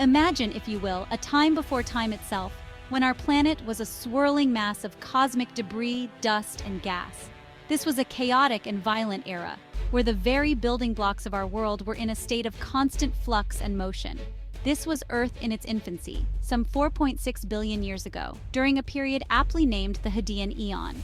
Imagine, if you will, a time before time itself, when our planet was a swirling mass of cosmic debris, dust, and gas. This was a chaotic and violent era, where the very building blocks of our world were in a state of constant flux and motion. This was Earth in its infancy, some 4.6 billion years ago, during a period aptly named the Hadean Eon.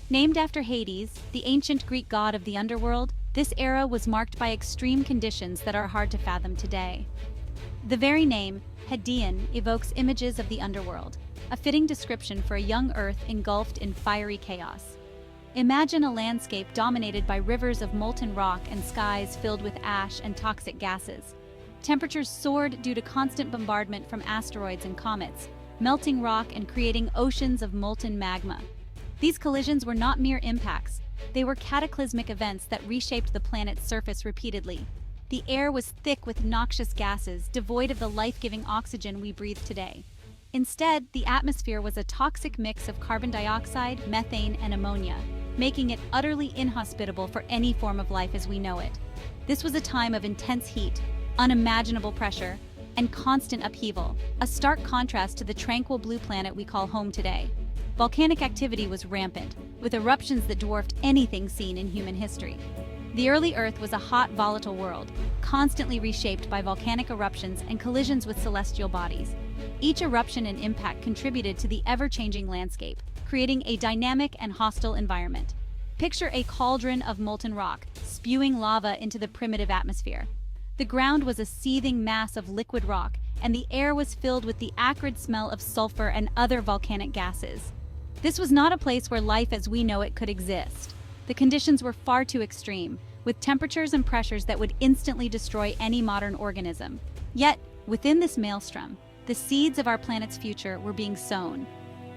Named after Hades, the ancient Greek god of the underworld, this era was marked by extreme conditions that are hard to fathom today. The very name, Hadean, evokes images of the underworld, a fitting description for a young Earth engulfed in fiery chaos. Imagine a landscape dominated by rivers of molten rock and skies filled with ash and toxic gases. Temperatures soared due to constant bombardment from asteroids and comets, melting rock and creating oceans of molten magma. These collisions were not mere impacts. They were cataclysmic events that reshaped the planet's surface repeatedly. The air was thick with noxious gases, devoid of the life-giving oxygen we breathe today. Instead, the atmosphere was a toxic mix of carbon dioxide, methane, and ammonia, making it utterly inhospitable for any form of life as we know it. This was a time of intense heat, unimaginable pressure, and constant upheaval, a stark contrast to the tranquil blue planet we call home today. Volcanic activity was rampant, with eruptions that dwarfed anything seen in human history. The early Earth was a hot, volatile world, constantly reshaped by volcanic eruptions and collisions with celestial bodies. Each eruption and impact contributed to the ever-changing landscape, creating a dynamic and hostile environment. Picture a cauldron of molten rock, spewing lava into the primitive atmosphere. The ground was a seething mass of liquid rock, and the air was filled with the acrid smell of sulfur and other volcanic gases. This was not a place where life as we know it could exist. The conditions were far too extreme, with temperatures and pressures that would instantly destroy any modern organism. Yet, within this maelstrom, the seeds of our planet's future were being sown.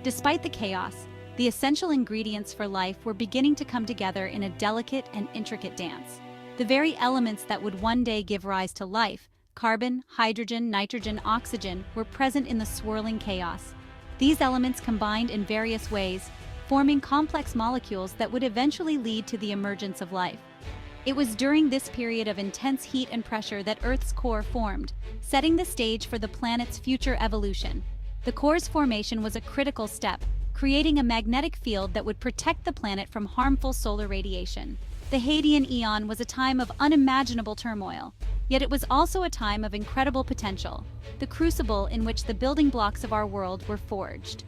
Despite the chaos, the essential ingredients for life were beginning to come together in a delicate and intricate dance. The very elements that would one day give rise to life, carbon, hydrogen, nitrogen, oxygen, were present in the swirling chaos. These elements combined in various ways, forming complex molecules that would eventually lead to the emergence of life. It was during this period of intense heat and pressure that Earth's core formed, setting the stage for the planet's future evolution. The core's formation was a critical step, creating a magnetic field that would protect the planet from harmful solar radiation. The Hadean Eon was a time of unimaginable turmoil, yet it was also a time of incredible potential, the crucible in which the building blocks of our world were forged.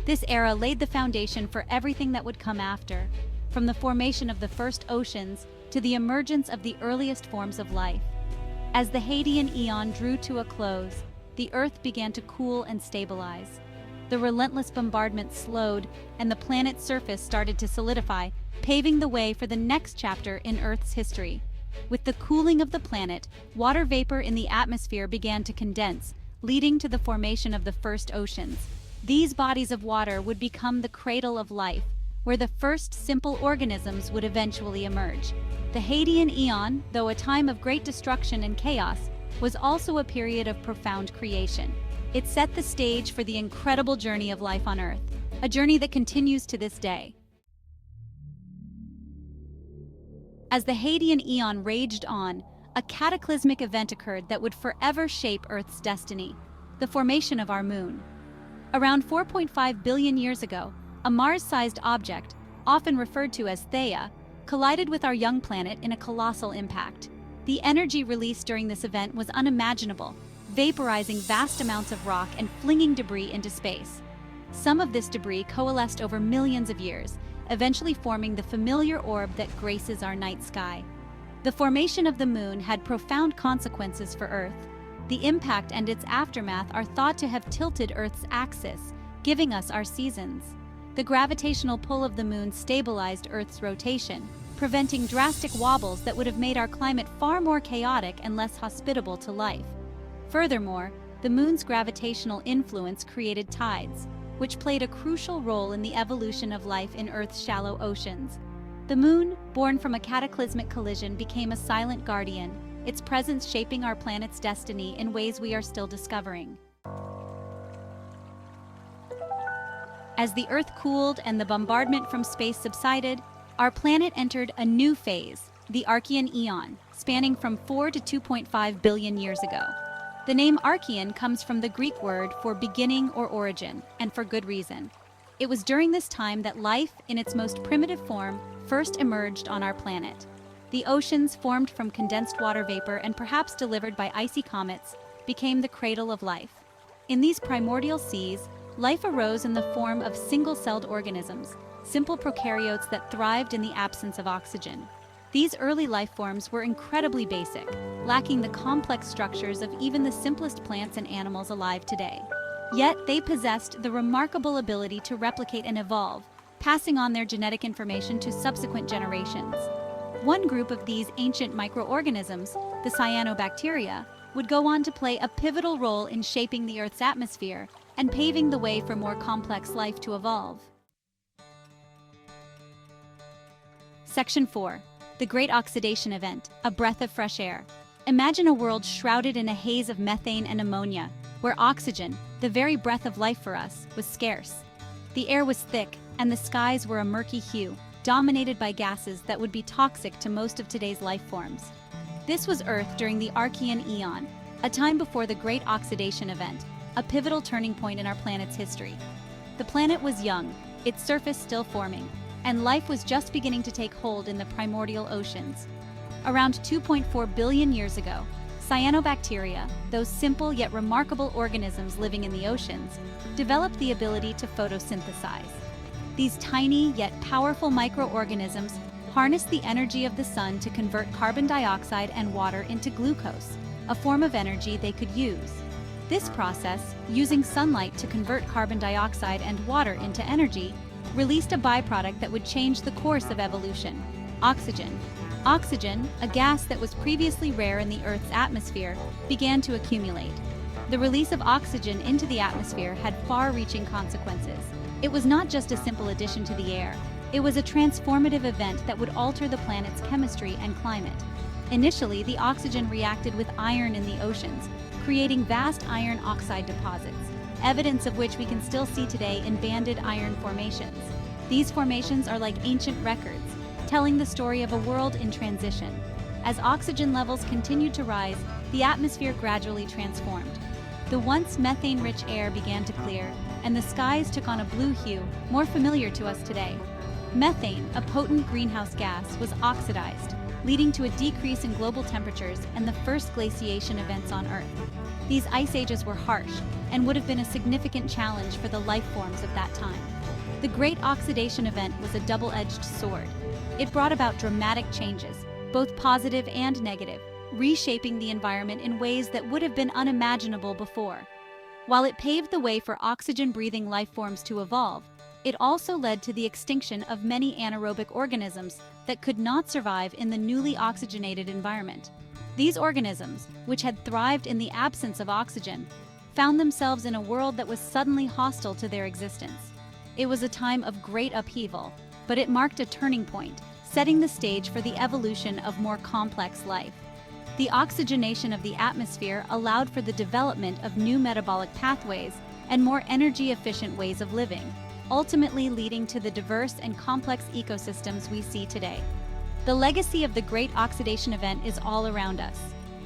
This era laid the foundation for everything that would come after, from the formation of the first oceans to the emergence of the earliest forms of life. As the Hadean Eon drew to a close, the Earth began to cool and stabilize. The relentless bombardment slowed, and the planet's surface started to solidify, paving the way for the next chapter in Earth's history. With the cooling of the planet, water vapor in the atmosphere began to condense, leading to the formation of the first oceans. These bodies of water would become the cradle of life, where the first simple organisms would eventually emerge. The Hadean Eon, though a time of great destruction and chaos, was also a period of profound creation. It set the stage for the incredible journey of life on Earth, a journey that continues to this day. As the Hadean Eon raged on, a cataclysmic event occurred that would forever shape Earth's destiny: the formation of our moon. Around 4.5 billion years ago, a Mars-sized object, often referred to as Theia, collided with our young planet in a colossal impact. The energy released during this event was unimaginable, vaporizing vast amounts of rock and flinging debris into space. Some of this debris coalesced over millions of years, eventually forming the familiar orb that graces our night sky. The formation of the moon had profound consequences for Earth. The impact and its aftermath are thought to have tilted Earth's axis, giving us our seasons. The gravitational pull of the moon stabilized Earth's rotation, preventing drastic wobbles that would have made our climate far more chaotic and less hospitable to life. Furthermore, the moon's gravitational influence created tides, which played a crucial role in the evolution of life in Earth's shallow oceans. The moon, born from a cataclysmic collision, became a silent guardian, its presence shaping our planet's destiny in ways we are still discovering. As the Earth cooled and the bombardment from space subsided, our planet entered a new phase, the Archean Eon, spanning from 4 to 2.5 billion years ago. The name Archean comes from the Greek word for beginning or origin, and for good reason. It was during this time that life, in its most primitive form, first emerged on our planet. The oceans, formed from condensed water vapor and perhaps delivered by icy comets, became the cradle of life. In these primordial seas, life arose in the form of single-celled organisms, simple prokaryotes that thrived in the absence of oxygen. These early life forms were incredibly basic, lacking the complex structures of even the simplest plants and animals alive today. Yet they possessed the remarkable ability to replicate and evolve, passing on their genetic information to subsequent generations. One group of these ancient microorganisms, the cyanobacteria, would go on to play a pivotal role in shaping the Earth's atmosphere and paving the way for more complex life to evolve. Section 4. The Great Oxidation Event, a breath of fresh air. Imagine a world shrouded in a haze of methane and ammonia, where oxygen, the very breath of life for us, was scarce. The air was thick, and the skies were a murky hue, dominated by gases that would be toxic to most of today's life forms. This was Earth during the Archean Eon, a time before the Great Oxidation Event, a pivotal turning point in our planet's history. The planet was young, its surface still forming, and life was just beginning to take hold in the primordial oceans. Around 2.4 billion years ago, cyanobacteria, those simple yet remarkable organisms living in the oceans, developed the ability to photosynthesize. These tiny yet powerful microorganisms harnessed the energy of the sun to convert carbon dioxide and water into glucose, a form of energy they could use. This process, using sunlight to convert carbon dioxide and water into energy, released a byproduct that would change the course of evolution: oxygen. Oxygen, a gas that was previously rare in the Earth's atmosphere, began to accumulate. The release of oxygen into the atmosphere had far-reaching consequences. It was not just a simple addition to the air. It was a transformative event that would alter the planet's chemistry and climate. Initially, the oxygen reacted with iron in the oceans, creating vast iron oxide deposits, evidence of which we can still see today in banded iron formations. These formations are like ancient records, telling the story of a world in transition. As oxygen levels continued to rise, the atmosphere gradually transformed. The once methane-rich air began to clear, and the skies took on a blue hue, more familiar to us today. Methane, a potent greenhouse gas, was oxidized, leading to a decrease in global temperatures and the first glaciation events on Earth. These ice ages were harsh and would have been a significant challenge for the life forms of that time. The Great Oxidation Event was a double-edged sword. It brought about dramatic changes, both positive and negative, reshaping the environment in ways that would have been unimaginable before. While it paved the way for oxygen-breathing life forms to evolve, it also led to the extinction of many anaerobic organisms that could not survive in the newly oxygenated environment. These organisms, which had thrived in the absence of oxygen, found themselves in a world that was suddenly hostile to their existence. It was a time of great upheaval, but it marked a turning point, setting the stage for the evolution of more complex life. The oxygenation of the atmosphere allowed for the development of new metabolic pathways and more energy-efficient ways of living, ultimately leading to the diverse and complex ecosystems we see today. The legacy of the Great Oxidation Event is all around us.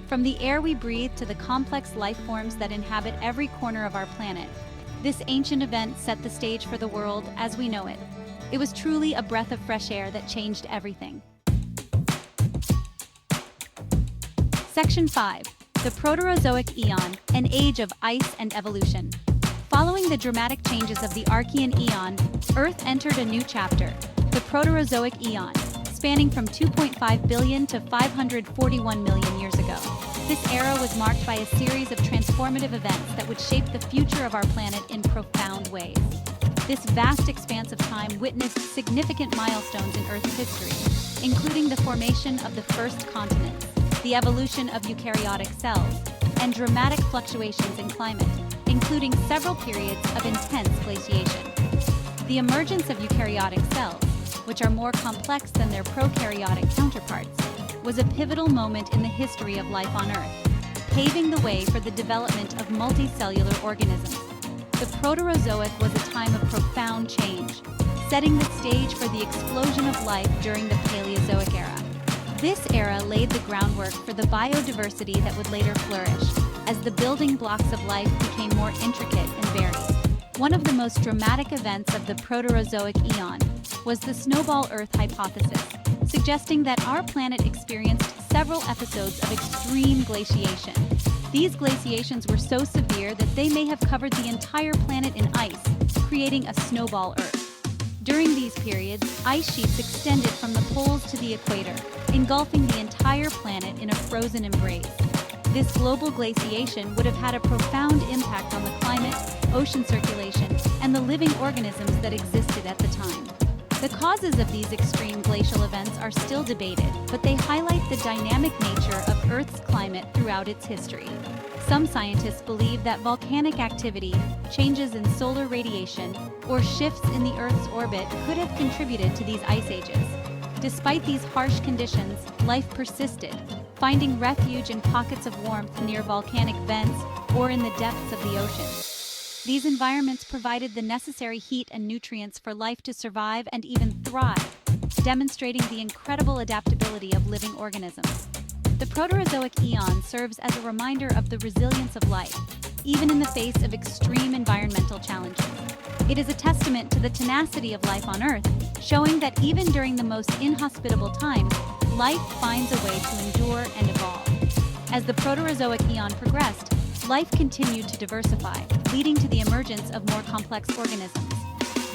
From the air we breathe to the complex life forms that inhabit every corner of our planet, this ancient event set the stage for the world as we know it. It was truly a breath of fresh air that changed everything. Section 5. The Proterozoic Eon, an age of ice and evolution. Following the dramatic changes of the Archean Eon, Earth entered a new chapter, the Proterozoic Eon, spanning from 2.5 billion to 541 million years ago. This era was marked by a series of transformative events that would shape the future of our planet in profound ways. This vast expanse of time witnessed significant milestones in Earth's history, including the formation of the first continents, the evolution of eukaryotic cells, and dramatic fluctuations in climate, including several periods of intense glaciation. The emergence of eukaryotic cells, which are more complex than their prokaryotic counterparts, was a pivotal moment in the history of life on Earth, paving the way for the development of multicellular organisms. The Proterozoic was a time of profound change, setting the stage for the explosion of life during the Paleozoic era. This era laid the groundwork for the biodiversity that would later flourish, as the building blocks of life became more intricate and varied. One of the most dramatic events of the Proterozoic eon was the snowball Earth hypothesis, suggesting that our planet experienced several episodes of extreme glaciation. These glaciations were so severe that they may have covered the entire planet in ice, creating a snowball Earth. During these periods, ice sheets extended from the poles to the equator, engulfing the entire planet in a frozen embrace. This global glaciation would have had a profound impact on the climate, ocean circulation, and the living organisms that existed at the time. The causes of these extreme glacial events are still debated, but they highlight the dynamic nature of Earth's climate throughout its history. Some scientists believe that volcanic activity, changes in solar radiation, or shifts in the Earth's orbit could have contributed to these ice ages. Despite these harsh conditions, life persisted, finding refuge in pockets of warmth near volcanic vents or in the depths of the ocean. These environments provided the necessary heat and nutrients for life to survive and even thrive, demonstrating the incredible adaptability of living organisms. The Proterozoic eon serves as a reminder of the resilience of life, even in the face of extreme environmental challenges. It is a testament to the tenacity of life on Earth, showing that even during the most inhospitable times, life finds a way to endure and evolve. As the Proterozoic eon progressed, life continued to diversify, leading to the emergence of more complex organisms.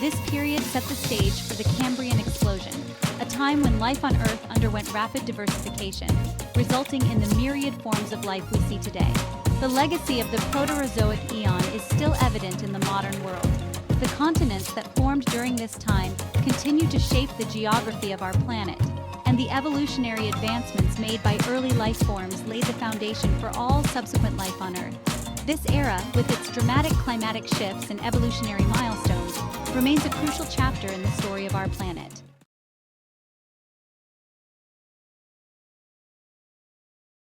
This period set the stage for the Cambrian explosion, a time when life on Earth underwent rapid diversification, resulting in the myriad forms of life we see today. The legacy of the Proterozoic eon is still evident in the modern world. The continents that formed during this time continue to shape the geography of our planet, and the evolutionary advancements made by early life forms laid the foundation for all subsequent life on Earth. This era, with its dramatic climatic shifts and evolutionary milestones, remains a crucial chapter in the story of our planet.